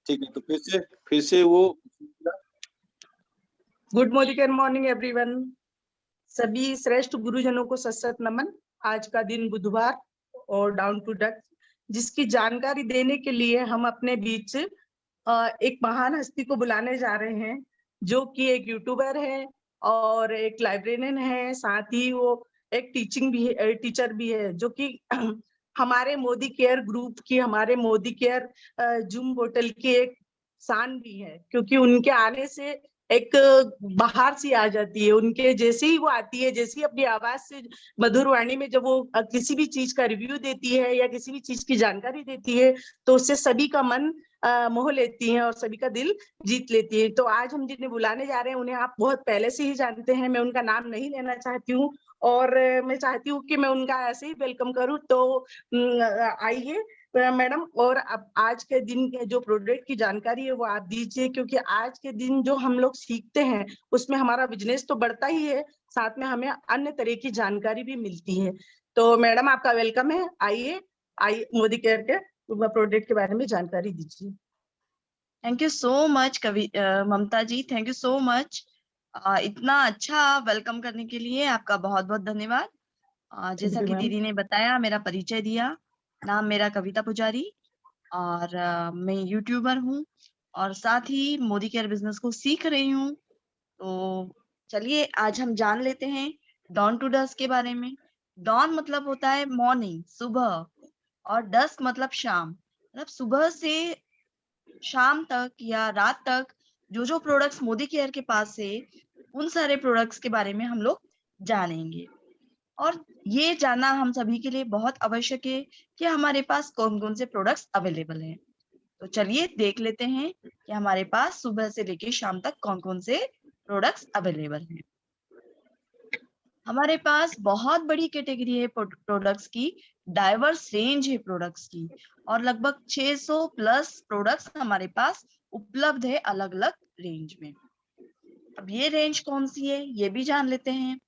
ठीक है, तो फिर से वो गुड मॉर्निंग एवरीवन। सभी श्रेष्ठ गुरुजनों को सत नमन। आज का दिन बुधवार और डाउन टू डक जिसकी जानकारी देने के लिए हम अपने बीच एक महान हस्ती को बुलाने जा रहे हैं, जो कि एक यूट्यूबर है और एक लाइब्रेरियन है, साथ ही वो एक टीचर भी है, जो कि हमारे मोदी केयर ग्रुप की, हमारे मोदी केयर जूम पोर्टल की एक शान भी है, क्योंकि उनके आने से एक बाहर सी आ जाती है। उनके जैसे ही वो आती है, जैसे ही अपनी आवाज से, मधुर वाणी में जब वो किसी भी चीज का रिव्यू देती है या किसी भी चीज की जानकारी देती है, तो उससे सभी का मन मोह लेती हैं और सभी का दिल जीत लेती है। तो आज हम जिन्हें बुलाने जा रहे हैं उन्हें आप बहुत पहले से ही जानते हैं, मैं उनका नाम नहीं लेना चाहती हूँ और मैं चाहती हूँ कि मैं उनका ऐसे ही वेलकम करूँ। तो आइए मैडम, और अब आज के दिन के जो प्रोडक्ट की जानकारी है वो आप दीजिए, क्योंकि आज के दिन जो हम लोग सीखते हैं उसमें हमारा बिजनेस तो बढ़ता ही है, साथ में हमें अन्य तरह की जानकारी भी मिलती है। तो मैडम आपका वेलकम है, आइए मोदी केयर के प्रोडक्ट के बारे में जानकारी दीजिए। Thank you so much Mamata ji, thank you so much. इतना अच्छा वेलकम करने के लिए आपका बहुत बहुत धन्यवाद। जैसा कि दीदी ने बताया, मेरा परिचय दिया, नाम मेरा कविता पुजारी और मैं यूट्यूबर हूँ और साथ ही मोदी केयर बिजनेस को सीख रही हूँ। तो चलिए आज हम जान लेते हैं डॉन टू डस्क के बारे में। डॉन मतलब होता है मॉर्निंग, सुबह, और डस्क मतलब शाम। मतलब सुबह से शाम तक या रात तक जो जो प्रोडक्ट्स मोदी केयर के पास है, उन सारे प्रोडक्ट्स के बारे में हम लोग जानेंगे। और ये जानना हम सभी के लिए बहुत आवश्यक है कि हमारे पास कौन कौन से प्रोडक्ट्स अवेलेबल हैं। तो चलिए देख लेते हैं कि हमारे पास सुबह से लेकर शाम तक कौन कौन से प्रोडक्ट्स अवेलेबल हैं। हमारे पास बहुत बड़ी कैटेगरी है प्रोडक्ट्स की, डाइवर्स रेंज है प्रोडक्ट्स की, और लगभग 600 प्लस प्रोडक्ट्स हमारे पास उपलब्ध है अलग अलग रेंज में। अब ये रेंज कौन सी है ये भी जान लेते हैं।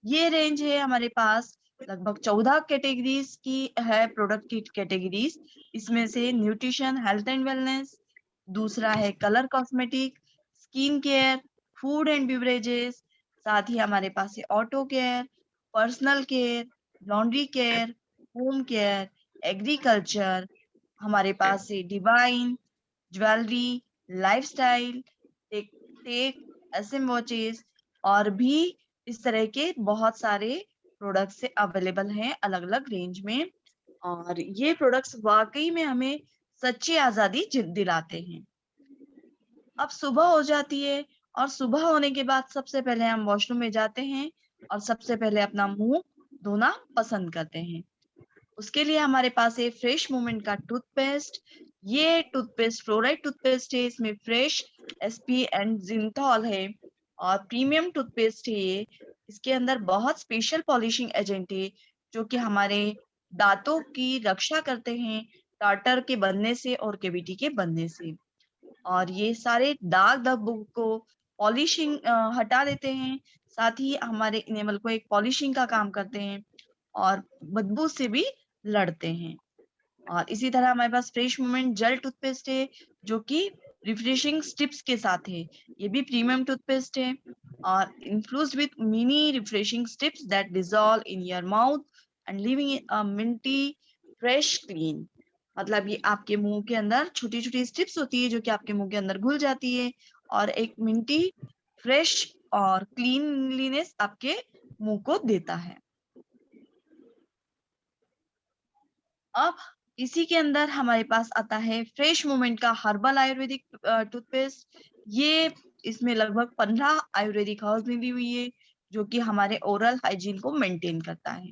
ये रेंज है हमारे पास लगभग 14 कैटेगरीज की है, प्रोडक्ट की कैटेगरीज। इसमें से न्यूट्रिशन, हेल्थ एंड वेलनेस, दूसरा है colour cosmetic, skin care, food and beverages, साथ ही हमारे पास है auto care, personal care, laundry care, home care, agriculture, हमारे पास है divine, jewellery, lifestyle, tech, SM watches, और भी इस तरह के बहुत सारे प्रोडक्ट्स से अवेलेबल हैं अलग अलग रेंज में। और ये प्रोडक्ट्स वाकई में हमें सच्ची आजादी दिलाते हैं। अब सुबह हो जाती है और सुबह होने के बाद सबसे पहले हम वॉशरूम में जाते हैं और सबसे पहले अपना मुंह धोना पसंद करते हैं। उसके लिए हमारे पास है फ्रेश मूवमेंट का टूथपेस्ट। ये टूथपेस्ट फ्लोराइड टूथपेस्ट है, इसमें फ्रेश एसपी एंड जिंथॉल है और प्रीमियम टूथपेस्ट है ये। इसके अंदर बहुत स्पेशल पॉलिशिंग एजेंट है जो कि हमारे दांतों की रक्षा करते हैं टार्टर के बनने से और केविटी के बनने से, और ये सारे दाग धब्बों को पॉलिशिंग हटा देते हैं, साथ ही हमारे इनेमल को एक पॉलिशिंग का काम करते हैं और बदबू से भी लड़ते हैं। और इसी तरह हमारे पास फ्रेश मूवमेंट जेल टूथपेस्ट है जो कि रिफ्रेशिंग स्टिप्स के साथ है। ये भी प्रीमियम टूथपेस्ट है और infused with mini refreshing tips that dissolve in your mouth and living a Minty fresh clean. मतलब ये आपके मुंह के अंदर छोटी छोटी स्टिप्स होती है जो कि आपके मुंह के अंदर घुल जाती है और एक मिंटी फ्रेश और क्लीनलीनेस आपके मुंह को देता है। अब इसी के अंदर हमारे पास आता है फ्रेश मूवमेंट का हर्बल आयुर्वेदिक टूथपेस्ट। ये इसमें लगभग 15 आयुर्वेदिक हर्ब्स मिली हुई है जो कि हमारे ओरल हाइजीन को मेंटेन करता है।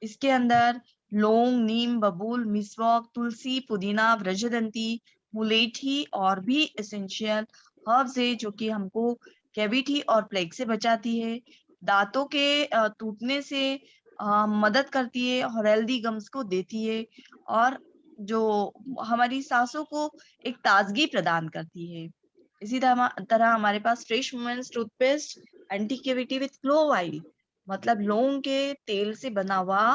इसके अंदर लौंग, नीम, बबूल, मिसवाक, तुलसी, पुदीना, व्रजदंती, मुलेठी और भी एसेंशियल हर्ब्स है जो कि हमको कैविटी और प्लेग से बचाती है, दांतों के टूटने से मदद करती है और हेल्दी गम्स को देती है, और जो हमारी सांसों को एक ताजगी प्रदान करती है। इसी तरह हमारे पास fresh women's toothpaste anti cavity with clove oil, मतलब लौंग के तेल से बना हुआ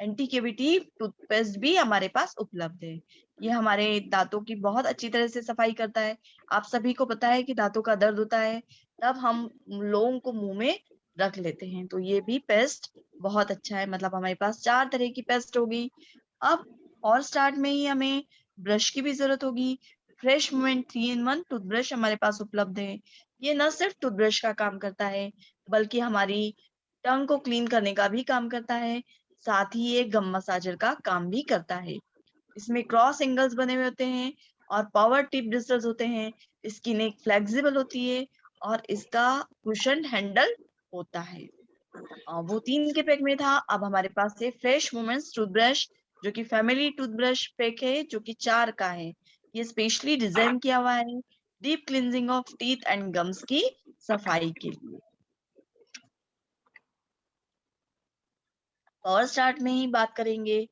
एंटी कैविटी टूथपेस्ट भी हमारे पास उपलब्ध है। ये हमारे दांतों की बहुत अच्छी तरह से सफाई करता है। आप सभी को पता है कि दांतों का दर्द होता है, तब हम लोगों को मुंह में रख लेते हैं, तो ये भी पेस्ट बहुत अच्छा है। मतलब हमारे पास 4 तरह की पेस्ट होगी। अब और स्टार्ट में ही हमें ब्रश की भी जरूरत होगी। फ्रेश मोमेंट 3 in 1 टूथब्रश हमारे पास उपलब्ध है। ये न सिर्फ टूथब्रश का काम करता है, बल्कि हमारी टंग को क्लीन करने का भी काम करता है। साथ ही ये गम मसाजर का काम भी करता है। इसमें क्रॉस एंगल्स बने हुए होते हैं और पावर टिप ब्रिस्टल्स होते हैं। इसकी नेक फ्लेक्सिबल होती है और इसका कुशन हैंडल होता है। वो 3 के पैक में था। अब हमारे पास है फ्रेश मोमेंट्स टूथब्रश, जो कि फैमिली टूथब्रश पैक है, जो कि 4 का है। ये स्पेशली डिजाइन किया हुआ है deep cleansing of teeth and gums की सफाई के लिए। और स्टार्ट में ही बात करेंगे।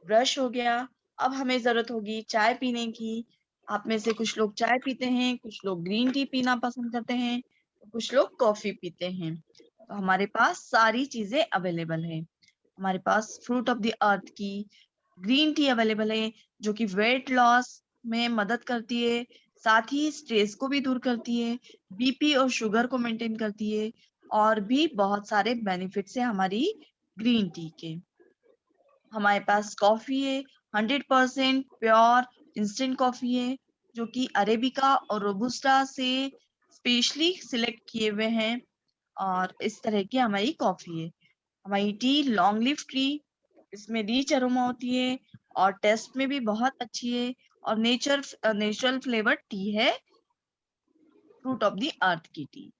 ब्रश हो गया। अब हमें जरूरत होगी चाय पीने की। आप में से कुछ लोग चाय पीते हैं, कुछ लोग ग्रीन टी पीना पसंद करते हैं, तो कुछ लोग कॉफी पीते हैं। तो हमारे पास सारी चीजें अवेलेबल है। हमारे पास फ्रूट ऑफ द अर्थ की ग्रीन टी अवेलेबल है, जो कि वेट लॉस में मदद करती है, साथ ही स्ट्रेस को भी दूर करती है, बीपी और शुगर को मेंटेन करती है, और भी बहुत सारे बेनिफिट्स है हमारी ग्रीन टी के। हमारे पास कॉफी है, 100% प्योर इंस्टेंट कॉफी है, जो कि अरेबिका और रोबुस्टा से स्पेशली सिलेक्ट किए हुए हैं, और इस तरह की हमारी कॉफी है। हमारी टी लॉन्ग लीफ ट्री, इसमें रिच अरोमा होती है और टेस्ट में भी बहुत अच्छी है, और नेचुरल फ्लेवर टी है, फ्रूट ऑफ द अर्थ की टी।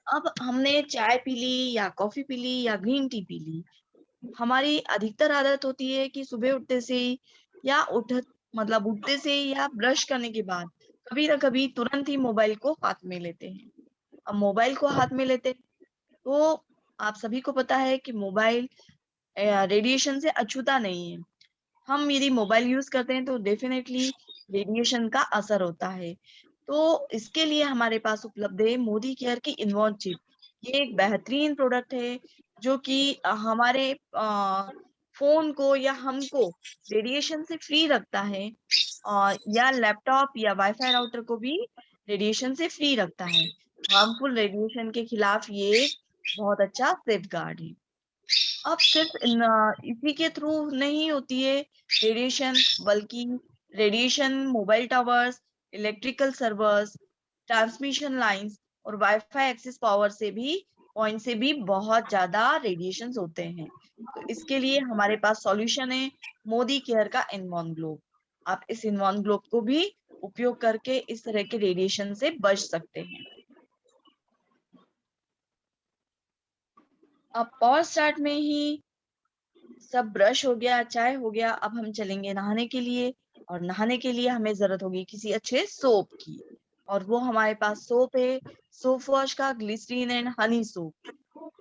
अब हमने चाय पी ली या कॉफी पी ली या ग्रीन टी पी ली, हमारी अधिकतर आदत होती है कि सुबह उठते से या उठते से या ब्रश करने के बाद कभी ना कभी तुरंत ही मोबाइल को हाथ में लेते हैं। अब मोबाइल को हाथ में लेते हैं, तो आप सभी को पता है कि मोबाइल रेडिएशन से अछूता नहीं है। हम यदि मोबाइल यूज करते हैं तो डेफिनेटली रेडिएशन का असर होता है। तो इसके लिए हमारे पास उपलब्ध है मोदी केयर की इन्वॉन चिप। ये एक बेहतरीन प्रोडक्ट है, जो कि हमारे फोन को या हमको रेडिएशन से फ्री रखता है, और या लैपटॉप या वाईफाई राउटर को भी रेडिएशन से फ्री रखता है। हार्मफुल रेडिएशन के खिलाफ ये एक बहुत अच्छा सेफ गार्ड है। अब सिर्फ इसी के थ्रू नहीं होती है रेडिएशन, बल्कि radiation mobile towers, electrical servers, transmission lines और वाईफाई एक्सेस पावर से भी पॉइंट से भी बहुत ज्यादा रेडिएशंस होते हैं। तो इसके लिए हमारे पास सॉल्यूशन है मोदी केयर का इनवॉन ग्लोब। आप इस इनवॉन ग्लोब को भी उपयोग करके इस तरह के रेडिएशन से बच सकते हैं। अब पावर स्टार्ट में ही सब ब्रश हो गया, चाय हो गया। अब हम चलेंगे नहाने के लिए, और नहाने के लिए हमें जरूरत होगी किसी अच्छे सोप की, और वो हमारे पास सोप है सोप वॉश का ग्लिसरीन एंड हनी सोप।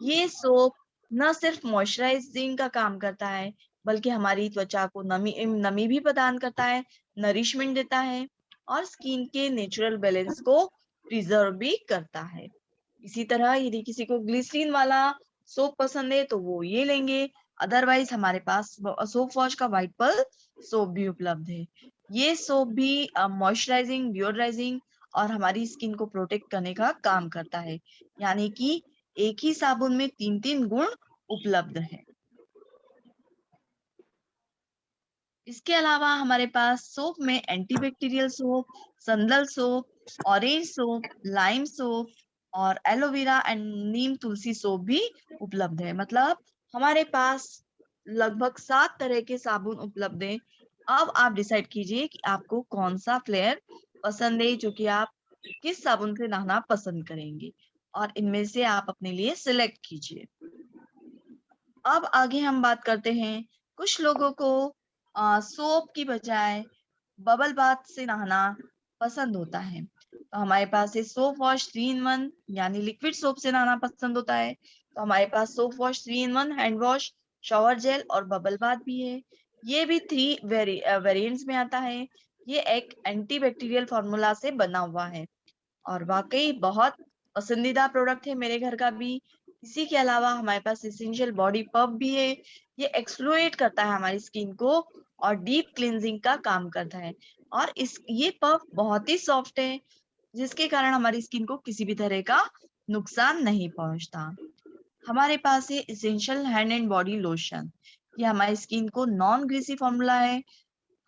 ये सोप न सिर्फ मॉइस्चराइजिंग का काम करता है, बल्कि हमारी त्वचा को नमी नमी भी प्रदान करता है, नरिशमेंट देता है, और स्किन के नेचुरल बैलेंस को प्रिजर्व भी करता है। इसी तरह यदि किसी को ग्लिसरीन वाला सोप पसंद है तो वो ये लेंगे। अदरवाइज हमारे पास सोप वॉश का व्हाइट पर्ल सोप भी उपलब्ध है। ये सोप भी मॉइस्चराइजिंग, डिओडराइजिंग और हमारी स्किन को प्रोटेक्ट करने का काम करता है, यानी कि एक ही साबुन में 3 गुण उपलब्ध है। इसके अलावा हमारे पास सोप में antibacterial soap, sandal soap, orange soap, lime soap और aloe vera and neem tulsi soap भी उपलब्ध है। मतलब हमारे पास लगभग 7 तरह के साबुन उपलब्ध है। अब आप डिसाइड कीजिए कि आपको कौन सा फ्लेवर पसंद है, जो कि आप किस साबुन से नहाना पसंद करेंगे, और इनमें से आप अपने लिए सिलेक्ट कीजिए। अब आगे हम बात करते हैं। कुछ लोगों को सोप की बजाय बबल बाथ से नहाना पसंद होता है। तो हमारे पास है सोप वॉश 3 in 1, यानी लिक्विड सोप से नहाना पसंद होता है, तो हमारे पास soap wash 3 in 1 hand wash, shower gel और बबल बाथ भी है। ये भी 3 वेरिएंट्स में आता है। ये एक एंटीबैक्टीरियल फॉर्मूला से बना हुआ है, और वाकई बहुत पसंदीदा प्रोडक्ट है मेरे घर का भी। इसी के अलावा हमारे पास एसेंशियल बॉडी पफ भी है। ये एक्सफ्लोएट करता है हमारी स्किन को और डीप क्लींजिंग का काम करता है। और ये पफ बहुत ही सॉफ्ट है, जिसके कारण हमारी स्किन को किसी भी तरह का नुकसान नहीं पहुंचता। हमारे पास है essential hand and body lotion. ये हमारी स्किन को नॉन ग्रीसी फॉर्मूला है।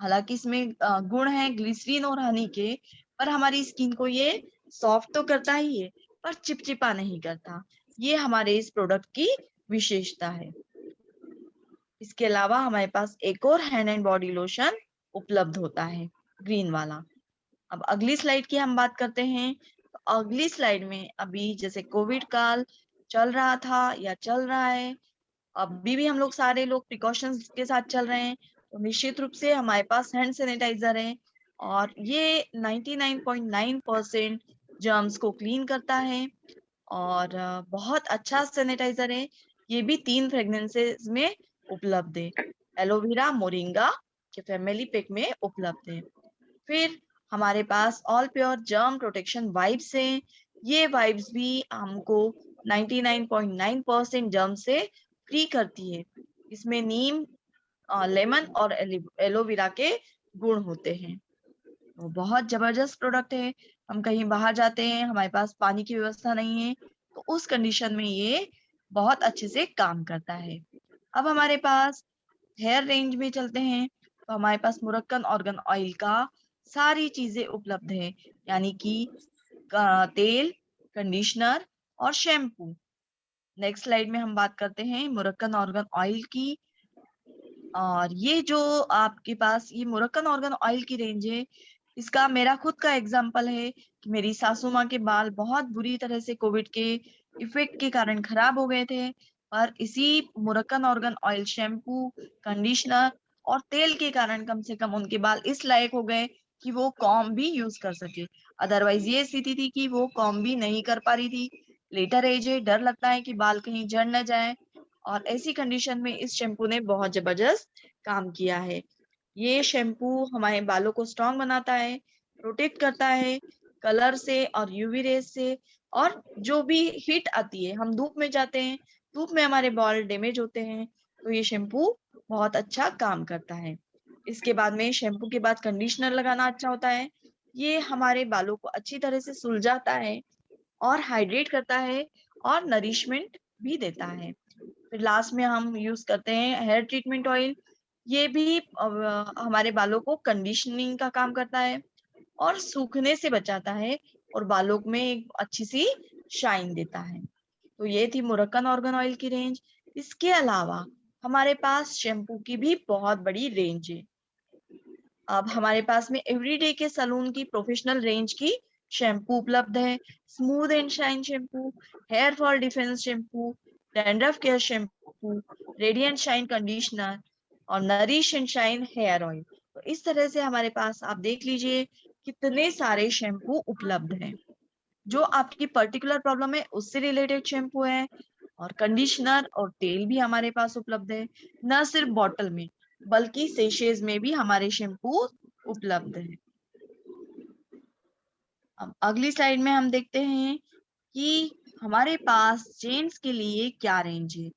हालांकि इसमें गुण है ग्लिसरीन और हनी के, पर हमारी स्किन को ये सॉफ्ट तो करता ही है, पर चिपचिपा नहीं करता। ये हमारे इस प्रोडक्ट की विशेषता है। इसके अलावा हमारे पास एक और हैंड एंड बॉडी लोशन उपलब्ध होता है, ग्रीन वाला। अब अगली स्लाइड की हम बात करते हैं। तो अगली स्लाइड में अभी जैसे कोविड काल चल रहा था या चल रहा है, अभी भी हम लोग सारे लोग प्रिकॉशंस के साथ चल रहे हैं, तो निश्चित रूप से हमारे पास हैंड सैनिटाइजर है और ये 99.9% जर्म्स को क्लीन करता है और बहुत अच्छा सैनिटाइजर है। ये भी 3 फ्रेग्रेंसेस में उपलब्ध है। एलोवेरा मोरिंगा के फैमिली पैक में उपलब्ध है। फिर हमारे पास all pure germ protection wipes हैं। ये वाइप्स भी हमको 99.9% जर्म से फ्री करती है। इसमें नीम, लेमन और एलोवेरा के गुण होते हैं। तो बहुत जबरदस्त प्रोडक्ट है। हम कहीं बाहर जाते हैं, हमारे पास पानी की व्यवस्था नहीं है, तो उस कंडीशन में ये बहुत अच्छे से काम करता है। अब हमारे पास हेयर रेंज में चलते हैं। तो हमारे पास मुरक्कन ऑर्गन ऑयल का सारी चीजें उपलब्ध है, यानी कि तेल, कंडीशनर और शैम्पू। नेक्स्ट स्लाइड में हम बात करते हैं मुरक्कन ऑर्गन ऑयल की। और ये जो आपके पास ये मुरक्कन ऑर्गन ऑयल की रेंज है, इसका मेरा खुद का एग्जांपल है कि मेरी सासू माँ के बाल बहुत बुरी तरह से कोविड के इफेक्ट के कारण खराब हो गए थे, पर इसी मुरक्कन ऑर्गन ऑयल शैम्पू, कंडीशनर और तेल के कारण कम से कम उनके बाल इस लायक हो गए कि वो कॉम्ब भी यूज कर सके। अदरवाइज ये स्थिति थी कि वो कॉम्ब भी नहीं कर पा रही थी। लेटर एज है, डर लगता है कि बाल कहीं झड़ न जाए, और ऐसी कंडीशन में इस शैम्पू ने बहुत जबरदस्त काम किया है। ये शैम्पू हमारे बालों को स्ट्रॉन्ग बनाता है, प्रोटेक्ट करता है कलर से और यूवी रेज से, और जो भी हीट आती है, हम धूप में जाते हैं, धूप में हमारे बाल डैमेज होते हैं, तो ये शैम्पू बहुत अच्छा काम करता है। इसके बाद में शैम्पू के बाद कंडीशनर लगाना अच्छा होता है। ये हमारे बालों को अच्छी तरह से सुलझाता है और हाइड्रेट करता है और नरिशमेंट भी देता है। फिर लास्ट में हम यूज करते हैं हेयर ट्रीटमेंट ऑयल। ये भी हमारे बालों को कंडीशनिंग का काम करता है और सूखने से बचाता है और बालों में एक अच्छी सी शाइन देता है। तो ये थी मुरक्कन ऑर्गन ऑयल की रेंज। इसके अलावा हमारे पास शैम्पू की भी बहुत बड़ी रेंज है। अब हमारे पास में एवरीडे के सलून की प्रोफेशनल रेंज की शैम्पू उपलब्ध है। Smooth and shine shampoo, hair fall defence shampoo, dandruff care shampoo, radiant shine conditioner और nourish and shine hair oil. तो इस तरह से हमारे पास आप देख लीजिए कितने सारे शैम्पू उपलब्ध हैं। जो आपकी पर्टिकुलर प्रॉब्लम है उससे रिलेटेड शैम्पू है, और कंडीशनर और तेल भी हमारे पास उपलब्ध है। न सिर्फ बॉटल में बल्कि सेशेज में भी हमारे शैम्पू उपलब्ध है। अब अगली स्लाइड में हम देखते हैं कि हमारे पास जेंट्स के लिए क्या रेंज है।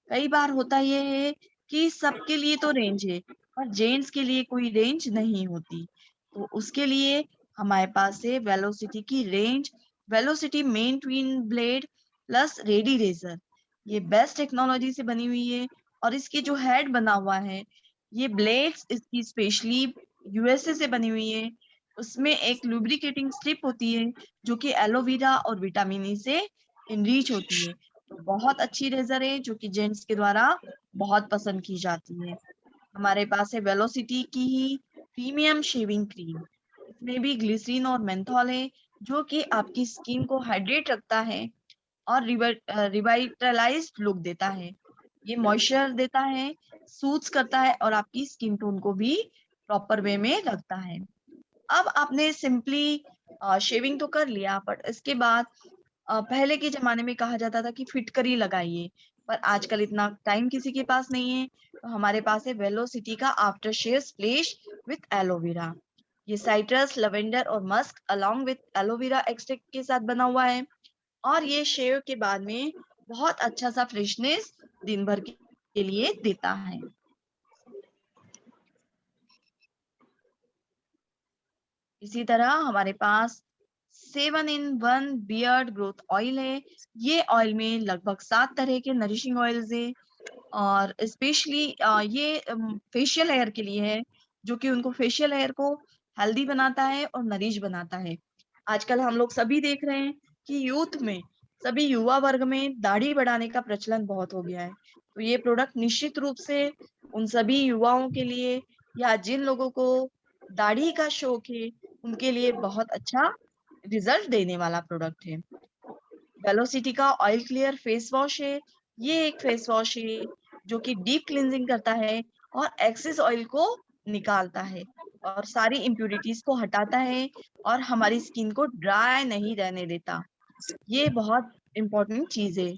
कई बार होता यह है कि सबके लिए तो रेंज है, पर जेंट्स के लिए कोई रेंज नहीं होती। तो उसके लिए हमारे पास है वेलोसिटी की range. Velocity men twin blade plus ready razor. ये बेस्ट टेक्नोलॉजी से बनी हुई है, और इसकी जो हेड बना हुआ है, ये ब्लेड्स इसकी स्पेशली यूएसए से बनी हुई है। उसमें एक लुब्रिकेटिंग स्ट्रिप होती है जो कि एलोवेरा और विटामिन ई से इनरीच होती है। तो बहुत अच्छी रेजर है जो कि जेंट्स के द्वारा बहुत पसंद की जाती है। हमारे पास है वेलोसिटी की ही प्रीमियम शेविंग क्रीम। इसमें भी ग्लिसरीन और मेंथॉल है जो कि आपकी स्किन को हाइड्रेट रखता है और रिवाइटलाइज्ड लुक देता है। ये मॉइस्चर देता है, सूट्स करता है और आपकी स्किन टोन को भी प्रॉपर वे में रखता है। अब आपने सिंपली शेविंग तो कर लिया, बट इसके बाद पहले के जमाने में कहा जाता था कि फिटकरी लगाइए, पर आजकल इतना टाइम किसी के पास नहीं है। तो हमारे पास है वेलोसिटी का after shave splash with aloe vera. ये साइट्रस, लवेंडर और musk along with aloe vera extract के साथ बना हुआ है, और ये शेव के बाद में बहुत अच्छा सा फ्रेशनेस दिन भर के लिए देता है। इसी तरह हमारे पास 7-in-1 बियर्ड ग्रोथ ऑयल है। ये ऑयल में लगभग 7 तरह के नरिशिंग ऑयल्स है और स्पेशली ये फेशियल हेयर के लिए है, जो कि उनको फेशियल हेयर को हेल्दी बनाता है और नरिश बनाता है। आजकल हम लोग सभी देख रहे हैं कि यूथ में, सभी युवा वर्ग में दाढ़ी बढ़ाने का प्रचलन बहुत हो गया है। तो ये प्रोडक्ट निश्चित रूप से उन सभी युवाओं के लिए या जिन लोगों को दाढ़ी का शौक है, उनके लिए बहुत अच्छा रिजल्ट देने वाला प्रोडक्ट है। वेलोसिटी का ऑयल क्लियर फेस वॉश है। ये एक फेस वॉश है जो कि डीप क्लींजिंग करता है और एक्सेस ऑयल को निकालता है और सारी इम्प्यूरिटीज को हटाता है और हमारी स्किन को ड्राई नहीं रहने देता। ये बहुत इम्पोर्टेंट चीज है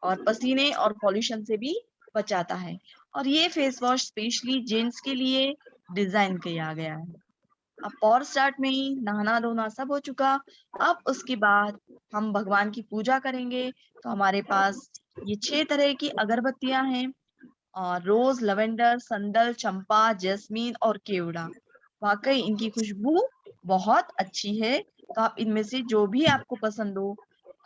और पसीने और पॉल्यूशन से भी बचाता है। और ये फेस वॉश स्पेशली जेंट्स के लिए डिजाइन किया गया है। अब पॉर स्टार्ट में ही नहाना धोना सब हो चुका। अब उसके बाद हम भगवान की पूजा करेंगे। तो हमारे पास ये 6 तरह की अगरबत्तियां हैं और रोज, लवेंडर, संदल, चंपा, जैस्मीन और केवड़ा। वाकई इनकी खुशबू बहुत अच्छी है। तो आप इनमें से जो भी आपको पसंद हो,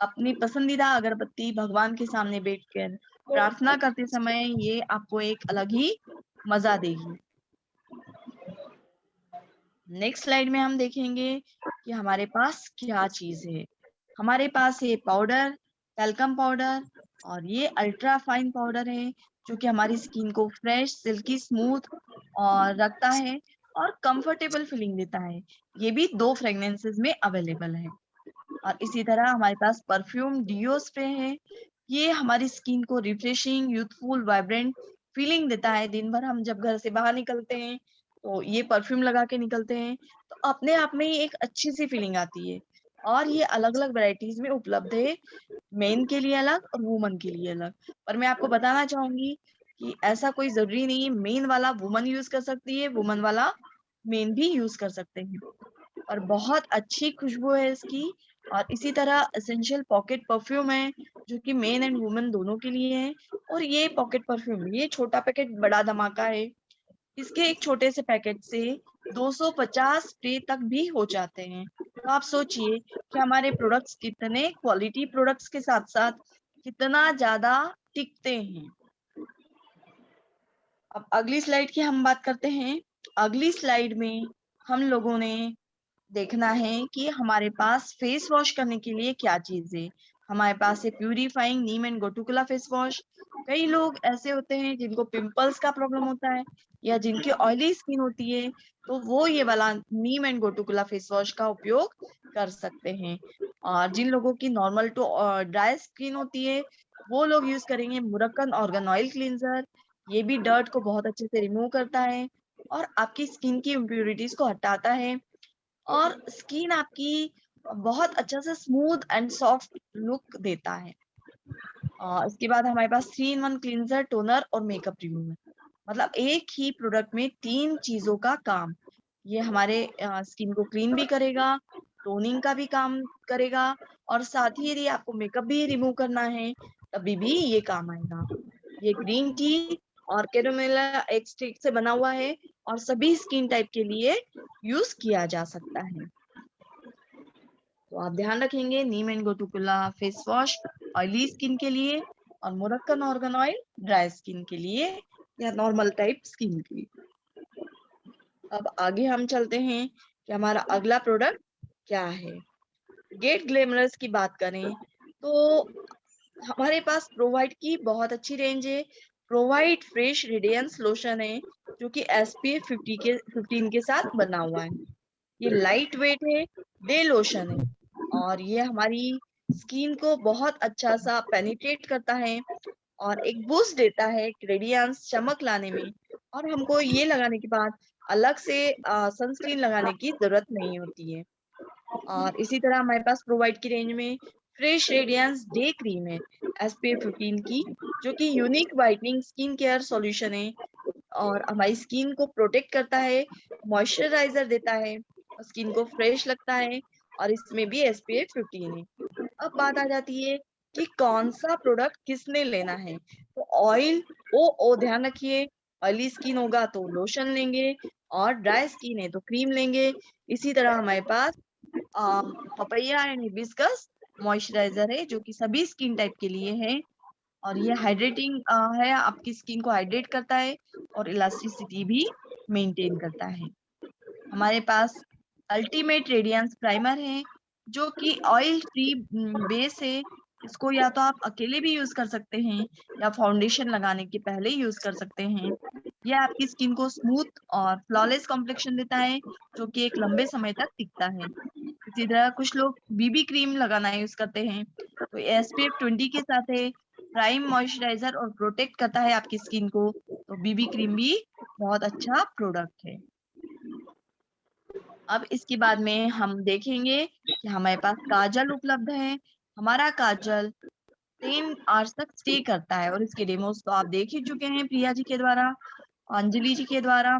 अपनी पसंदीदा अगरबत्ती भगवान के सामने बैठकर प्रार्थना करते समय ये आपको एक अलग ही मजा देगी। नेक्स्ट स्लाइड में हम देखेंगे कि हमारे पास क्या चीज है। हमारे पास ये पाउडर, टैल्कम पाउडर और ये अल्ट्रा फाइन पाउडर है, जो कि हमारी स्किन को फ्रेश, सिल्की, स्मूथ और रखता है और कंफर्टेबल फीलिंग देता है। ये भी 2 फ्रेग्रेंसेस में अवेलेबल है। और इसी तरह हमारे पास परफ्यूम डिओ स्प्रे है। ये हमारी स्किन को रिफ्रेशिंग, यूथफुल, वाइब्रेंट फीलिंग देता है। दिन भर हम जब घर से बाहर निकलते हैं तो ये परफ्यूम लगा के निकलते हैं, तो अपने आप में ही एक अच्छी सी फीलिंग आती है। और ये अलग अलग वैरायटीज में उपलब्ध है, मेन के लिए अलग और वुमन के लिए अलग। पर मैं आपको बताना चाहूंगी कि ऐसा कोई जरूरी नहीं है, मेन वाला वुमन यूज कर सकती है, वुमन वाला मेन भी यूज कर सकते हैं। और बहुत अच्छी खुशबू है इसकी। और इसी तरह एसेंशियल पॉकेट परफ्यूम है, जो कि मेन एंड वुमेन दोनों के लिए है। और ये पॉकेट परफ्यूम, ये छोटा पैकेट बड़ा धमाका है। इसके एक छोटे से पैकेट से 250 स्प्रे तक भी हो जाते हैं। तो आप सोचिए कि हमारे प्रोडक्ट्स कितने क्वालिटी प्रोडक्ट्स के साथ साथ कितना ज्यादा टिकते हैं। अब अगली स्लाइड की हम बात करते हैं। अगली स्लाइड में हम लोगों ने देखना है कि हमारे पास फेस वॉश करने के लिए क्या चीज है। हमारे पास है purifying neem and gotu kola face wash. कई लोग ऐसे होते हैं जिनको पिंपल्स का प्रॉब्लम होता है या जिनकी ऑयली स्किन होती है, तो वो ये वाला नीम एंड गोटुकुला फेस वॉश का उपयोग कर सकते हैं। और जिन लोगों की नॉर्मल टू ड्राई स्किन होती है, वो लोग यूज करेंगे मुरक्कन ऑर्गन ऑयल क्लींजर। ये भी डर्ट को बहुत अच्छे से रिमूव करता है और आपकी स्किन की इम्प्यूरिटीज को हटाता है और स्किन आपकी बहुत अच्छा से स्मूथ एंड सॉफ्ट लुक देता है। इसके बाद हमारे पास 3-in-1 क्लींजर, टोनर और मेकअप रिमूवर। मतलब एक ही प्रोडक्ट में 3 चीजों का काम। ये हमारे स्किन को क्लीन भी करेगा, टोनिंग का भी काम करेगा और साथ ही यदि आपको मेकअप भी रिमूव करना है तभी भी ये काम आएगा। ये ग्रीन टी और कैरोमेला एक्सट्रैक्ट से बना हुआ है और सभी स्किन टाइप के लिए यूज किया जा सकता है। तो आप ध्यान रखेंगे, neem and gotu kola face wash oily skin के लिए और Moroccan argan oil dry skin के लिए या नॉर्मल टाइप स्किन के लिए। अब आगे हम चलते हैं कि हमारा अगला प्रोडक्ट क्या है। गेट ग्लैमरस की बात करें तो हमारे पास प्रोवाइड की बहुत अच्छी रेंज है। प्रोवाइड फ्रेश रेडियंस लोशन है, जो कि SPF 15 के साथ बना हुआ है। ये लाइट वेट है, डे लोशन है और ये हमारी स्किन को बहुत अच्छा सा पेनिट्रेट करता है और एक बूस्ट देता है, रेडियंस, चमक लाने में। और हमको ये लगाने के बाद अलग से सनस्क्रीन लगाने की जरूरत नहीं होती है। और इसी तरह हमारे पास प्रोवाइड की रेंज में फ्रेश रेडियंस डे क्रीम है SPF 15 की, जो कि unique whitening skin care solution है और हमारी स्किन को प्रोटेक्ट करता है, मॉइस्चराइजर देता है, स्किन को फ्रेश लगता है और इसमें भी SPF 15 है। अब बात आ जाती है कि कौन सा प्रोडक्ट किसने लेना है। तो ऑयल ओ ध्यान रखिए, ऑयली स्किन होगा तो लोशन लेंगे और ड्राई स्किन है तो क्रीम लेंगे। इसी तरह हमारे पास पपैया एंड हिबिस्कस मॉइस्चराइजर है जो कि सभी स्किन टाइप के लिए है और ये हाइड्रेटिंग है, आपकी स्किन को हाइड्रेट करता है और इलास्टिसिटी भी मेंटेन करता है। हमारे पास अल्टीमेट रेडियंस प्राइमर है जो कि ऑयल फ्री बेस है। इसको या तो आप अकेले भी यूज कर सकते हैं या फाउंडेशन लगाने के पहले यूज कर सकते हैं। यह आपकी स्किन को स्मूथ और फ्लॉलेस कॉम्प्लेक्शन देता है जो कि एक लंबे समय तक टिकता है। इसी तरह कुछ लोग बीबी क्रीम लगाना यूज करते हैं, तो SPF 20 के साथ है, प्राइम मॉइस्चराइजर और प्रोटेक्ट करता है आपकी स्किन को। तो बीबी क्रीम भी बहुत अच्छा प्रोडक्ट है। अब इसके बाद में हम देखेंगे कि हमारे पास काजल उपलब्ध है। हमारा काजल 10 आवर्स तक स्टे करता है और इसके डेमोस तो आप देख ही चुके हैं प्रिया जी के द्वारा, अंजलि जी के द्वारा।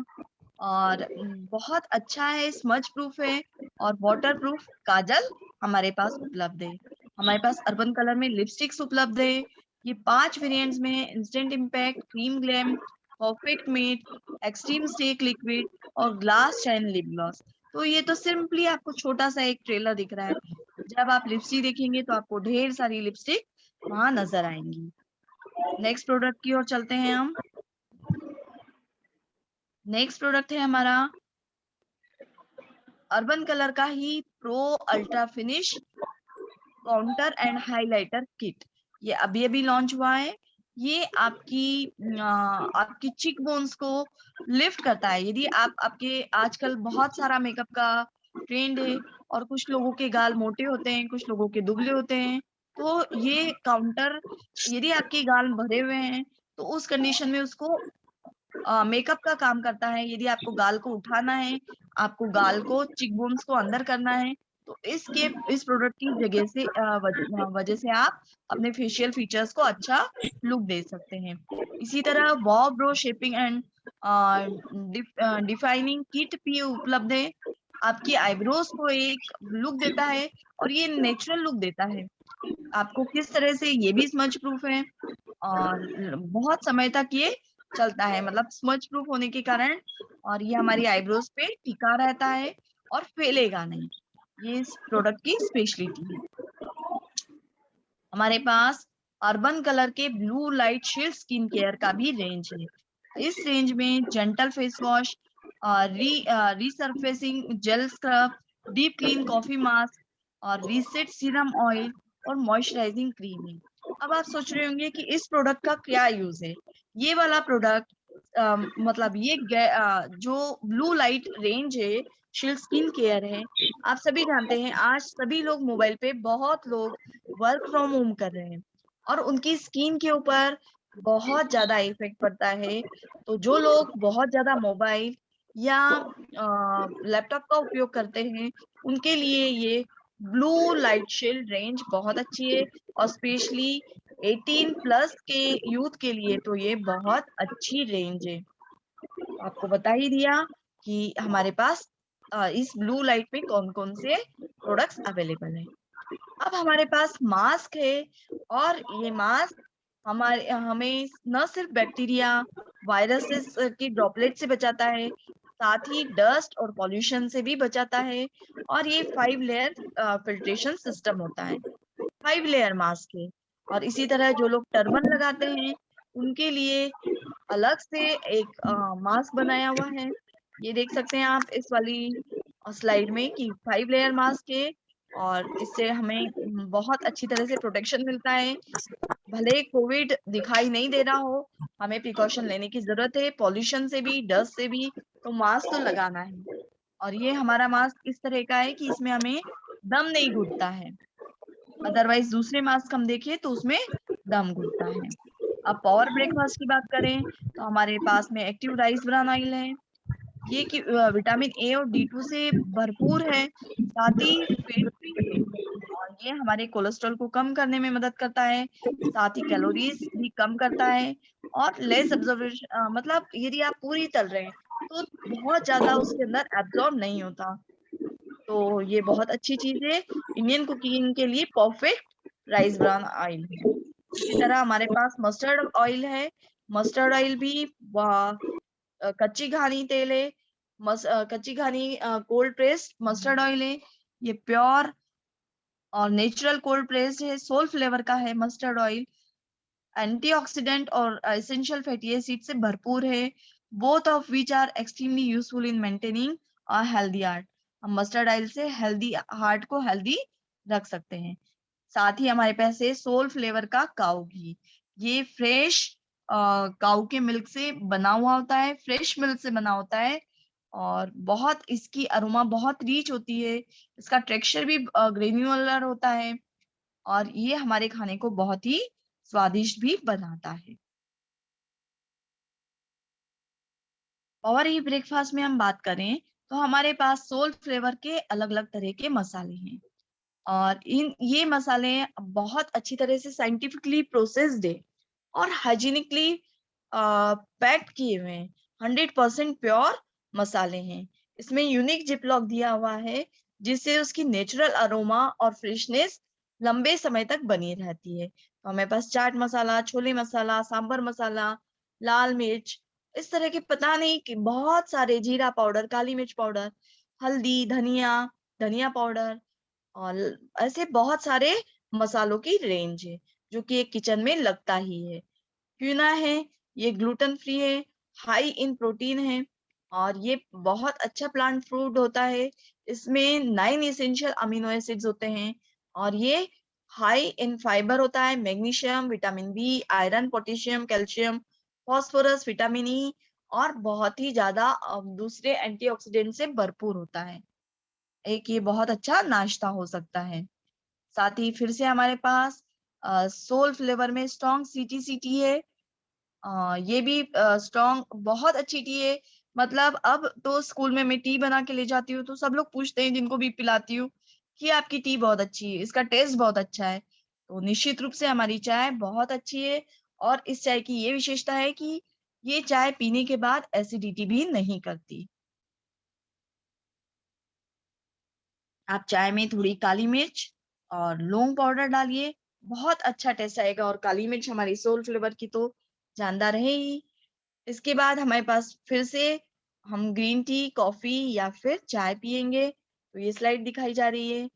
और बहुत अच्छा है, स्मज प्रूफ है और वाटर प्रूफ काजल हमारे पास उपलब्ध है। हमारे पास अर्बन कलर में लिपस्टिक्स उपलब्ध है। ये 5 वेरिएंट्स में instant impact, cream glam, perfect matte, extreme stake liquid और ग्लास शाइन लिप ग्लॉस। तो ये तो सिंपली आपको छोटा सा एक ट्रेलर दिख रहा है। जब आप लिपस्टिक देखेंगे तो आपको ढेर सारी लिपस्टिक वहां नजर आएंगी। नेक्स्ट प्रोडक्ट की ओर चलते हैं हम। नेक्स्ट प्रोडक्ट है हमारा अर्बन कलर का ही pro ultra finish contour and highlighter kit. ये अभी लॉन्च हुआ है। ये आपकी चिक बोन्स को लिफ्ट करता है। यदि आपके आजकल बहुत सारा मेकअप का ट्रेंड है और कुछ लोगों के गाल मोटे होते हैं, कुछ लोगों के दुबले होते हैं, तो ये काउंटर यदि आपके गाल भरे हुए हैं तो उस कंडीशन में उसको मेकअप का काम करता है। यदि आपको गाल को उठाना है, आपको गाल को चिक बोन्स को अंदर करना है, तो इस प्रोडक्ट की जगह से वजह से आप अपने फेशियल फीचर्स को अच्छा लुक दे सकते हैं। इसी तरह बॉ bro shaping and defining kit भी उपलब्ध है। आपकी आईब्रोज को एक लुक देता है और ये नेचुरल लुक देता है आपको। किस तरह से ये भी स्मज प्रूफ है और बहुत समय तक ये चलता है, मतलब स्मज प्रूफ होने के कारण, और ये हमारी आईब्रोज पे टिका रहता है और फैलेगा नहीं। ये इस प्रोडक्ट की स्पेशलिटी है। हमारे पास अर्बन कलर के blue light shield skin care का भी रेंज है। इस रेंज में gentle face wash, रीसर्फेसिंग jail scrub, deep clean coffee mask और रीसेट सीरम ऑयल और मॉइस्चराइजिंग क्रीम है। अब आप सोच रहे होंगे कि इस प्रोडक्ट का क्या यूज है। ये वाला प्रोडक्ट मतलब ये जो ब्लू लाइट रेंज है, शील्ड स्किन केयर है। आप सभी जानते हैं आज सभी लोग मोबाइल पे, बहुत लोग वर्क फ्रॉम होम कर रहे हैं और उनकी स्किन के ऊपर बहुत ज्यादा इफेक्ट पड़ता है। तो जो लोग बहुत ज्यादा मोबाइल या लैपटॉप का उपयोग करते हैं उनके लिए ये ब्लू लाइट शील्ड रेंज बहुत अच्छी है और स्पेशली 18 प्लस के यूथ के लिए तो ये बहुत अच्छी रेंज है। आपको बता ही दिया कि हमारे पास इस ब्लू लाइट में कौन कौन से प्रोडक्ट्स अवेलेबल है। अब हमारे पास मास्क है और ये मास्क हमें न सिर्फ बैक्टीरिया वायरसेस की ड्रॉपलेट से बचाता है, साथ ही डस्ट और पॉल्यूशन से भी बचाता है। और ये 5 लेयर फिल्ट्रेशन सिस्टम होता है। 5 लेयर मास्क है। और इसी तरह जो लोग टर्बन लगाते हैं उनके लिए अलग से एक मास्क बनाया हुआ है। ये देख सकते हैं आप इस वाली स्लाइड में कि 5 लेयर मास्क है और इससे हमें बहुत अच्छी तरह से प्रोटेक्शन मिलता है। भले कोविड दिखाई नहीं दे रहा हो, हमें प्रिकॉशन लेने की जरूरत है, पॉल्यूशन से भी, डस्ट से भी, तो मास्क तो लगाना है। और ये हमारा मास्क इस तरह का है कि इसमें हमें दम नहीं घुटता है। अदरवाइज दूसरे मास्क हम देखें तो उसमें दम घुटता है। अब पावर ब्रेकफास्ट की बात करें तो हमारे पास में एक्टिव राइस ब्रान ऑयल है। ये कि विटामिन ए और D2 से भरपूर है, साथ ही फेट फ्री है और ये हमारे कोलेस्ट्रॉल को कम करने में मदद करता है, साथ ही कैलोरीज भी कम करता है और लेस एब्जॉर्प्शन, मतलब यदि आप पूरी तल रहे हैं तो बहुत ज्यादा उसके अंदर एब्जॉर्ब नहीं होता। तो ये बहुत अच्छी चीज है, इंडियन कुकिंग के लिए परफेक्ट राइस ब्रान ऑयल है। इसी तरह हमारे पास मस्टर्ड ऑयल है। मस्टर्ड ऑयल भी कच्ची घानी तेल है। कच्ची घानी कोल्ड प्रेस्ड मस्टर्ड ऑयल है। ये प्योर और नेचुरल कोल्ड प्रेस्ड है, सोल फ्लेवर का है मस्टर्ड ऑयल। एंटीऑक्सीडेंट और एसेंशियल फैटी एसिड से भरपूर है। Both of which are extremely useful in maintaining a healthy heart. हम मस्टर्ड ऑयल से हेल्दी हार्ट को हेल्दी रख सकते हैं। साथ ही हमारे पास है सोल फ्लेवर का काऊ घी। ये फ्रेश काऊ के मिल्क से बना हुआ होता है, फ्रेश मिल्क से बना होता है और बहुत इसकी अरोमा बहुत रीच होती है। इसका टेक्सचर भी ग्रेन्युलर होता है और ये हमारे खाने को बहुत ही स्वादिष्ट भी बनाता है। और ये ब्रेकफास्ट में हम बात करें तो हमारे पास सोल फ्लेवर के अलग अलग तरह के मसाले हैं और ये मसाले बहुत अच्छी तरह से साइंटिफिकली प्रोसेस्ड है और हाइजीनिकली पैक्ड किए हुए हैं। 100% प्योर मसाले हैं। इसमें यूनिक जिप लॉक दिया हुआ है जिससे उसकी नेचुरल अरोमा और फ्रेशनेस लंबे समय तक बनी रहती है। तो हमारे पास चाट मसाला, छोले मसाला, सांबर मसाला, लाल मिर्च, इस तरह के पता नहीं कि बहुत सारे, जीरा पाउडर, काली मिर्च पाउडर, हल्दी, धनिया, धनिया पाउडर और ऐसे बहुत सारे मसालों की रेंज है जो कि एक किचन में लगता ही है। क्विनोआ है, ये ग्लूटेन फ्री है, हाई इन प्रोटीन है और ये बहुत अच्छा प्लांट फूड होता है। इसमें 9 एसेंशियल अमीनो एसिड्स होते हैं और ये हाई इन फाइबर होता है, magnesium, vitamin B, iron, potassium, calcium, phosphorus, vitamin E और बहुत ही ज्यादा दूसरे एंटीऑक्सीडेंट से भरपूर होता है। एक ये बहुत अच्छा नाश्ता हो सकता है। साथ ही फिर से हमारे पास सोल फ्लेवर में स्ट्रॉन्ग सीटी है। ये भी स्ट्रॉन्ग बहुत अच्छी टी है। मतलब अब तो स्कूल में मैं टी बना के ले जाती हूँ तो सब लोग पूछते हैं जिनको भी पिलाती हूँ कि आपकी टी बहुत अच्छी है, इसका टेस्ट बहुत अच्छा है। तो निश्चित रूप से हमारी चाय बहुत अच्छी है और इस चाय की ये विशेषता है कि ये चाय पीने के बाद एसिडिटी भी नहीं करती। आप चाय में थोड़ी काली मिर्च और लौंग पाउडर डालिए, बहुत अच्छा टेस्ट आएगा और काली मिर्च हमारी सोल फ्लेवर की तो जानदार है ही। इसके बाद हमारे पास फिर से हम ग्रीन टी, कॉफी या फिर चाय पिएंगे। तो ये स्लाइड दिखाई जा रही है।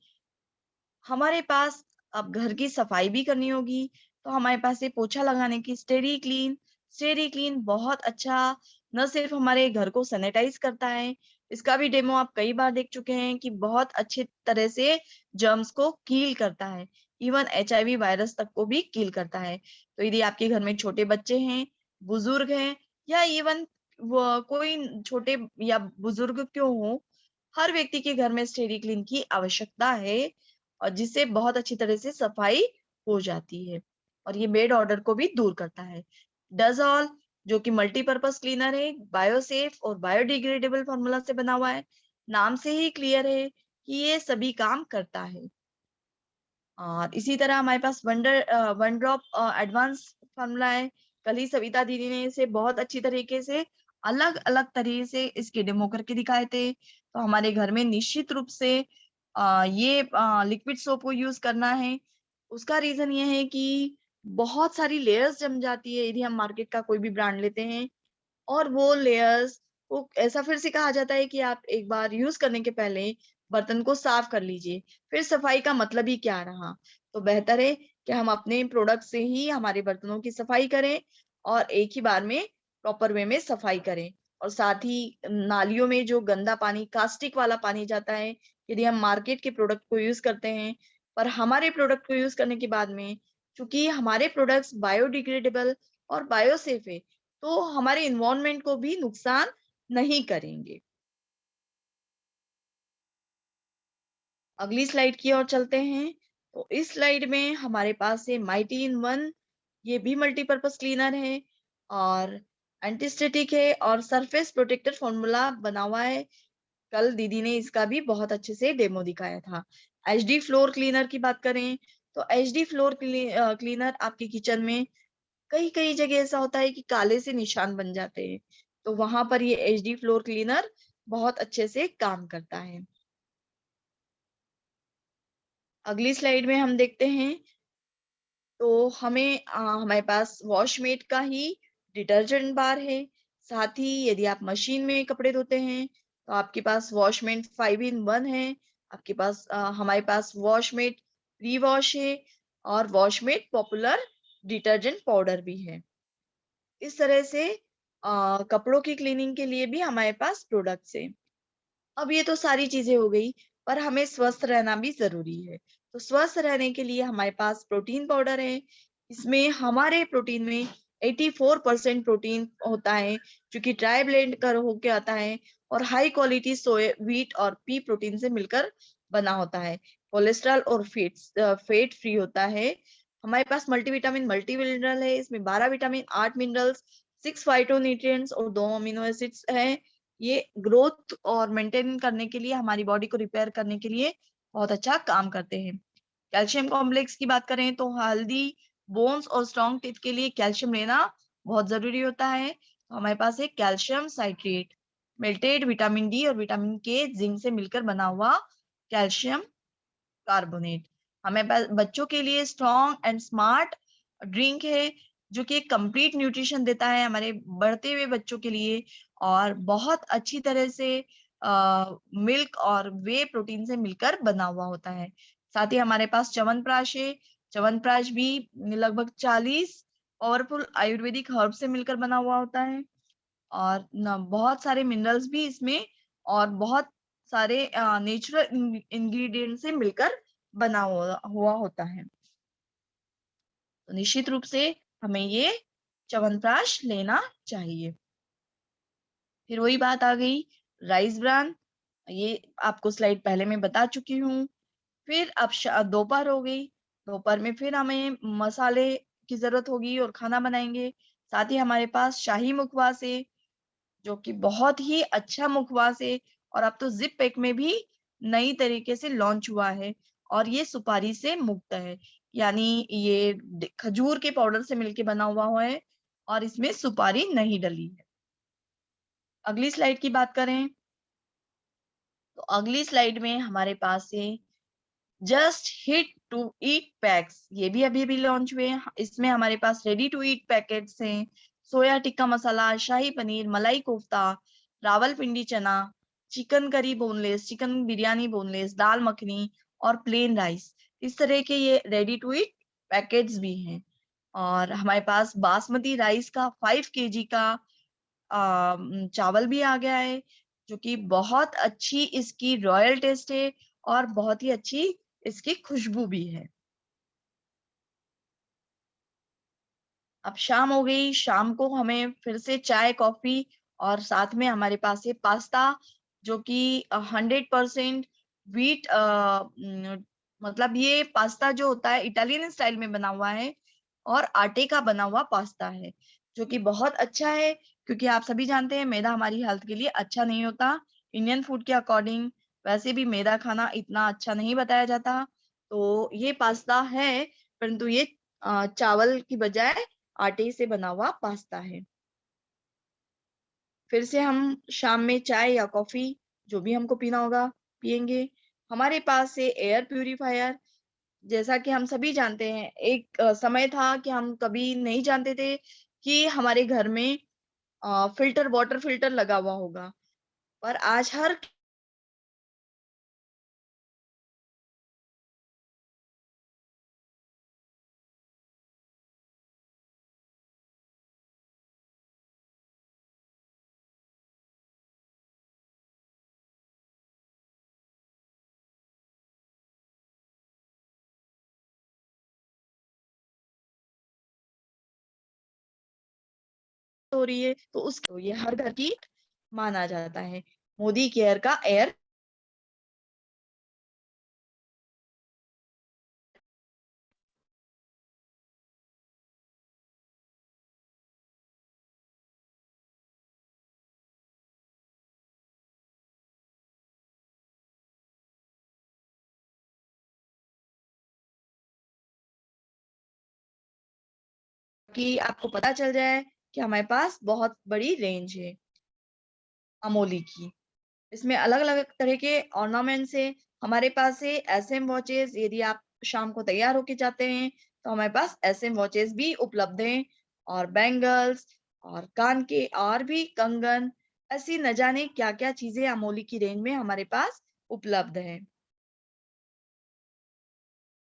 हमारे पास अब घर की सफाई भी करनी होगी तो हमारे पास ये पोछा लगाने की स्टेरी क्लीन बहुत अच्छा न सिर्फ हमारे घर को सैनिटाइज करता है, इसका भी डेमो आप कई बार देख चुके हैं कि बहुत अच्छे तरह से जर्म्स को किल करता है। इवन एचआईवी वायरस तक को भी किल करता है। तो यदि आपके घर में छोटे बच्चे हैं, बुजुर्ग हैं या इवन कोई छोटे या बुजुर्ग क्यों हो, हर व्यक्ति के घर में स्टेरी क्लीन की आवश्यकता है और जिससे बहुत अच्छी तरह से सफाई हो जाती है और ये बेड ऑर्डर को भी दूर करता है। डजॉल जो कि मल्टीपर्पज क्लीनर है, बायोसेफ और बायोडिग्रेडेबल फॉर्मूला से बना हुआ है। नाम से ही क्लियर है कि ये सभी काम करता है। और इसी तरह हमारे पास वन ड्रॉप एडवांस फॉर्मूला है। कल ही सविता दीदी ने इसे बहुत अच्छी तरीके से अलग अलग तरह से इसके डेमो करके दिखाए थे। तो हमारे घर में निश्चित रूप से ये लिक्विड सोप को यूज करना है। उसका रीजन ये है कि बहुत सारी लेयर्स जम जाती है यदि हम मार्केट का कोई भी ब्रांड लेते हैं और वो लेयर्स को ऐसा फिर से कहा जाता है कि आप एक बार यूज करने के पहले बर्तन को साफ कर लीजिए। फिर सफाई का मतलब ही क्या रहा। तो बेहतर है कि हम अपने प्रोडक्ट से ही हमारे बर्तनों की सफाई करें और एक ही बार में प्रॉपर वे में सफाई करें। और साथ ही नालियों में जो गंदा पानी, कास्टिक वाला पानी जाता है, यदि हम मार्केट के प्रोडक्ट को यूज करते हैं पर हमारे प्रोडक्ट को यूज करने के बाद में चूंकि हमारे प्रोडक्ट्स बायोडिग्रेडेबल और बायोसेफ है तो हमारे इन्वायरमेंट को भी नुकसान नहीं करेंगे। अगली स्लाइड की ओर चलते हैं। तो इस स्लाइड में हमारे पास है माइटी इन वन। ये भी मल्टीपर्पज क्लीनर है और एंटीस्टेटिक है और सरफेस प्रोटेक्टर फॉर्मूला बना हुआ है। कल दीदी ने इसका भी बहुत अच्छे से डेमो दिखाया था। एचडी फ्लोर क्लीनर की बात करें तो एचडी फ्लोर क्लीनर आपके किचन में कई कई जगह ऐसा होता है कि काले से निशान बन जाते हैं, तो वहां पर ये एचडी फ्लोर क्लीनर बहुत अच्छे से काम करता है। अगली स्लाइड में हम देखते हैं तो हमें हमारे पास वॉशमेट का ही डिटर्जेंट बार है। साथ ही यदि आप मशीन में कपड़े धोते हैं तो आपके पास वॉशमेट 5 in 1 है। आपके पास हमारे पास वॉशमेट प्री वॉश है और वॉशमेट पॉपुलर डिटर्जेंट पाउडर भी है। इस तरह से कपड़ों की क्लीनिंग के लिए भी हमारे पास प्रोडक्ट्स है। अब ये तो सारी चीजें हो गई, पर हमें स्वस्थ रहना भी जरूरी है। तो स्वस्थ रहने के लिए हमारे पास प्रोटीन पाउडर है। इसमें हमारे प्रोटीन में 84% प्रोटीन होता है, जो कि ट्राई ब्लेंड कर होके आता है और हाई क्वालिटी सोया व्हीट और पी प्रोटीन से मिलकर बना होता है। कोलेस्ट्रॉल और फेट फ्री होता है। हमारे पास मल्टीविटामिन मल्टी मिनरल है। इसमें 12 विटामिन, 8 मिनरल्स, 6 फाइटोन्यूट्रिएंट्स और 2 अमीनो एसिड्स हैं। ये ग्रोथ और मेंटेन करने के लिए, हमारी बॉडी को रिपेयर करने के लिए बहुत अच्छा काम करते हैं। कैल्शियम कॉम्प्लेक्स की बात करें तो हेल्दी बोन्स और स्ट्रॉन्ग टीथ के लिए कैल्शियम लेना बहुत जरूरी होता है। तो हमारे पास है calcium citrate, melted vitamin D और विटामिन के, जिंक से मिलकर बना हुआ कैल्शियम कार्बोनेट। हमें बच्चों के लिए स्ट्रॉन्ग एंड स्मार्ट ड्रिंक है, जो कि कंप्लीट न्यूट्रिशन देता है हमारे बढ़ते हुए बच्चों के लिए और बहुत अच्छी तरह से मिल्क और वे प्रोटीन से मिलकर बना हुआ होता है। साथ ही हमारे पास च्यवनप्राश है। च्यवनप्राश भी लगभग 40 पावरफुल आयुर्वेदिक हर्ब से मिलकर बना हुआ होता है और बहुत सारे मिनरल्स भी इसमें और बहुत सारे नेचुरल इंग्रेडिएंट से मिलकर बना हुआ होता है। तो निश्चित रूप से हमें ये च्यवनप्राश लेना चाहिए। फिर वही बात आ गई राइस ब्रान, ये आपको स्लाइड पहले मैं बता चुकी हूँ। फिर अब दोपहर हो गई। दोपहर में फिर हमें मसाले की जरूरत होगी और खाना बनाएंगे। साथ ही हमारे पास शाही मुखवास है, जो कि बहुत ही अच्छा मुखवास है और अब तो जिप पैक में भी नई तरीके से लॉन्च हुआ है और ये सुपारी से मुक्त है। यानी ये खजूर के पाउडर से मिलके बना हुआ है और इसमें सुपारी नहीं डली है। अगली स्लाइड की बात करें तो अगली स्लाइड में हमारे पास है just heat to eat packs. ये भी अभी अभी लॉन्च हुए हैं। इसमें हमारे पास रेडी टू ईट पैकेट्स हैं। सोया टिक्का मसाला, शाही पनीर, मलाई kofta, Rawalpindi chana, chicken curry boneless, chicken biryani boneless, dal makhani और प्लेन राइस। इस तरह के ये रेडी टू ईट पैकेट्स भी हैं। और हमारे पास बासमती राइस का 5 kg का चावल भी आ गया है, जो कि बहुत अच्छी इसकी रॉयल टेस्ट है और बहुत ही अच्छी इसकी खुशबू भी है। अब शाम हो गई। शाम को हमें फिर से चाय कॉफी और साथ में हमारे पास है पास्ता, जो कि 100% व्हीट, मतलब ये पास्ता जो होता है इटालियन स्टाइल में बना हुआ है और आटे का बना हुआ पास्ता है, जो कि बहुत अच्छा है। क्योंकि आप सभी जानते हैं मैदा हमारी हेल्थ के लिए अच्छा नहीं होता। इंडियन फूड के अकॉर्डिंग वैसे भी मैदा खाना इतना अच्छा नहीं बताया जाता। तो ये पास्ता है, परंतु ये चावल की बजाय आटे से बना हुआ पास्ता है। फिर से हम शाम में चाय या कॉफी, जो भी हमको पीना होगा, पिएंगे। हमारे पास है एयर प्यूरिफायर। जैसा कि हम सभी जानते हैं, एक समय था कि हम कभी नहीं जानते थे कि हमारे घर में फिल्टर, वाटर फिल्टर लगा हुआ होगा, पर आज हर हो रही है, तो उसको ये हर घर की माना जाता है। मोदी केयर का एयर कि आपको पता चल जाए कि हमारे पास बहुत बड़ी रेंज है अमोली की। इसमें अलग अलग तरह के ऑर्नामेंट्स है। हमारे पास है एसएम वॉचेस। यदि आप शाम को तैयार होके जाते हैं तो हमारे पास SM वॉचेस भी उपलब्ध हैं और बैंगल्स और कान के और भी कंगन, ऐसी न जाने क्या क्या चीजें अमोली की रेंज में हमारे पास उपलब्ध है।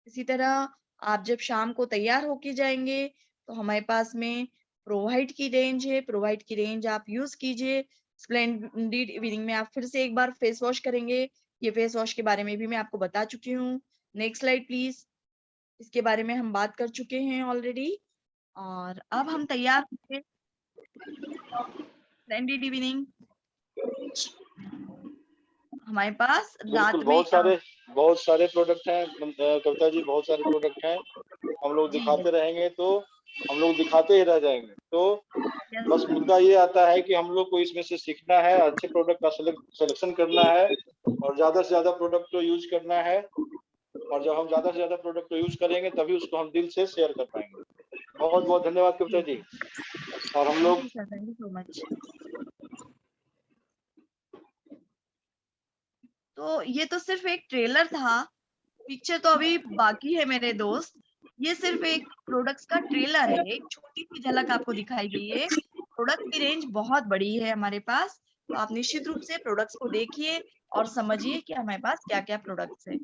इसी तरह आप जब शाम को तैयार होके जाएंगे तो हमारे पास में प्रोवाइड की रेंज है। प्रोवाइड की रेंज आप यूज कीजिए। स्प्लेंडिड इवनिंग में आप फिर से एक बार फेस वॉश करेंगे। ये फेस वॉश के बारे में भी मैं आपको बता चुकी हूँ। Next slide please. इसके बारे में हम बात कर चुके हैं ऑलरेडी। और अब हम तैयार होंगे स्प्लेंडिड इवनिंग। हमारे पास रात बिल्कुल, में बहुत सारे प्रोडक्ट हैं कविता जी, बहुत सारे प्रोडक्ट हैं। हम लोग जी दिखाते रहेंगे तो हम लोग दिखाते ही रह जाएंगे। तो यस बस मुद्दा ये आता है कि हम लोग को इसमें से सीखना है, अच्छे प्रोडक्ट का सिलेक्शन करना है और ज्यादा से ज्यादा प्रोडक्ट को यूज करना है। और जब हम ज्यादा से ज्यादा प्रोडक्ट को यूज करेंगे तभी उसको हम दिल से शेयर कर पाएंगे। बहुत बहुत धन्यवाद कविता जी। और हम लोग थैंक यू सो मच। तो ये तो सिर्फ एक ट्रेलर था, पिक्चर तो अभी बाकी है मेरे दोस्त। ये सिर्फ एक प्रोडक्ट्स का ट्रेलर है, एक छोटी सी झलक आपको दिखाई गई है। प्रोडक्ट की रेंज बहुत बड़ी है हमारे पास, तो आप निश्चित रूप से प्रोडक्ट्स को देखिए और समझिए कि हमारे पास क्या क्या प्रोडक्ट्स है।